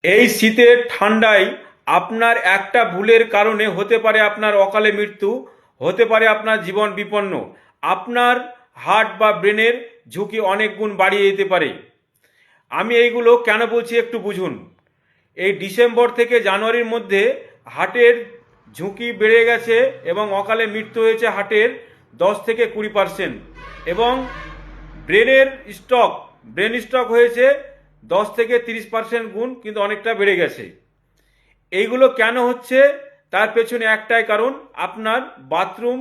এই শীতের ঠান্ডায় আপনার একটা ভুলের কারণে হতে পারে আপনার অকালে মৃত্যু, হতে পারে আপনার জীবন বিপন্ন। আপনার হার্ট বা ব্রেনের ঝুঁকি অনেক গুণ বাড়িয়ে দিতে পারে। আমি এইগুলো কেন বলছি একটু বুঝুন। এই ডিসেম্বর থেকে জানুয়ারির মধ্যে হার্টের ঝুঁকি বেড়ে গেছে এবং অকালে মৃত্যু হয়েছে হার্টের 10 থেকে 20%। এবং ব্রেনের স্ট্রোক ব্রেন স্ট্রোক হয়েছে 10 থেকে 30% গুণ, কিন্তু অনেকটা বেড়ে গেছে। এইগুলো কেন হচ্ছে তার পেছনে একটাই কারণ, আপনার বাথরুম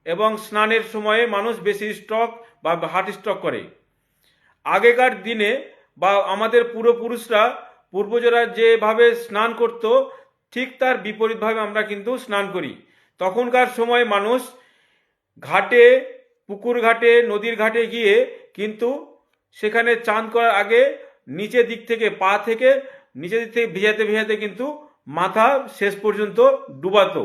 এবং স্নানের সময়ে মানুষ বেশি স্ট্রোক বা হার্ট স্ট্রোক করে। আগেকার দিনে বা আমাদের পূর্বপুরুষরা পূর্বজরা যেভাবে স্নান করত, ঠিক তার বিপরীতভাবে আমরা কিন্তু স্নান করি। তখনকার সময় মানুষ ঘাটে, পুকুর ঘাটে, নদীর ঘাটে গিয়ে কিন্তু সেখানে চান করার আগে নিচের দিক থেকে পা থেকে নিচের দিক থেকে ভিজাতে ভিজাতে কিন্তু মাথা শেষ পর্যন্ত ডুবাতো।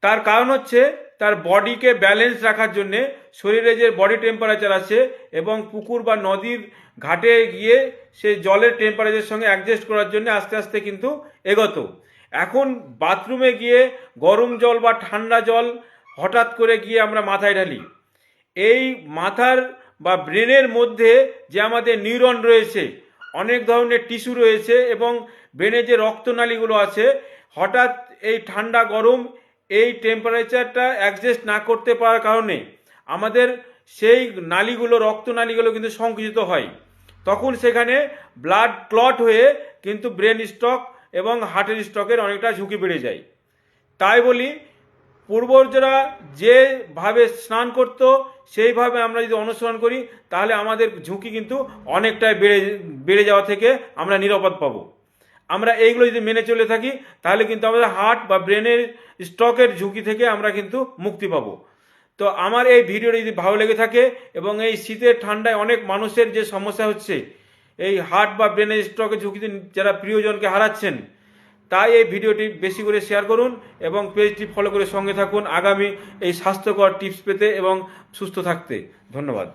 তার কারণ হচ্ছে তার বডিকে ব্যালেন্স রাখার জন্যে, শরীরে যে বডি টেম্পারেচার আছে এবং পুকুর বা নদীর ঘাটে গিয়ে সে জলের টেম্পারেচারের সঙ্গে অ্যাডজাস্ট করার জন্য আস্তে আস্তে কিন্তু এগোতো। এখন বাথরুমে গিয়ে গরম জল বা ঠান্ডা জল হঠাৎ করে গিয়ে আমরা মাথায় ঢালি। এই মাথার বা ব্রেনের মধ্যে যে আমাদের নিউরন রয়েছে, অনেক ধরনের টিস্যু রয়েছে এবং ব্রেনে যে রক্তনালীগুলো আছে, হঠাৎ এই ঠান্ডা গরম এই টেম্পারেচারটা অ্যাডজাস্ট না করতে পারার কারণে আমাদের সেই নালীগুলো, রক্তনালীগুলো কিন্তু সংকুচিত হয়। তখন সেখানে ব্লাড ক্লট হয়ে কিন্তু ব্রেন স্ট্রোক এবং হার্টের স্ট্রোকের অনেকটা ঝুঁকি বেড়ে যায়। তাই বলি, পূর্বজরা যেভাবে স্নান করত সেইভাবে আমরা যদি অনুসরণ করি, তাহলে আমাদের ঝুঁকি কিন্তু অনেকটাই বেড়ে যাওয়া থেকে আমরা নিরাপদ পাবো। আমরা এইগুলো যদি মেনে চলে থাকি, তাহলে কিন্তু আমাদের হার্ট বা ব্রেনের স্ট্রোকের ঝুঁকি থেকে আমরা কিন্তু মুক্তি পাবো। তো আমার এই ভিডিওটি যদি ভালো লেগে থাকে এবং এই শীতের ঠান্ডায় অনেক মানুষের যে সমস্যা হচ্ছে, এই হার্ট বা ব্রেনের স্ট্রোকের ঝুঁকিতে যারা প্রিয়জনকে হারাচ্ছেন, তাই এই ভিডিওটি বেশি করে শেয়ার করুন এবং পেজটি ফলো করে সঙ্গে থাকুন আগামী এই স্বাস্থ্যকর টিপস পেতে এবং সুস্থ থাকতে। ধন্যবাদ।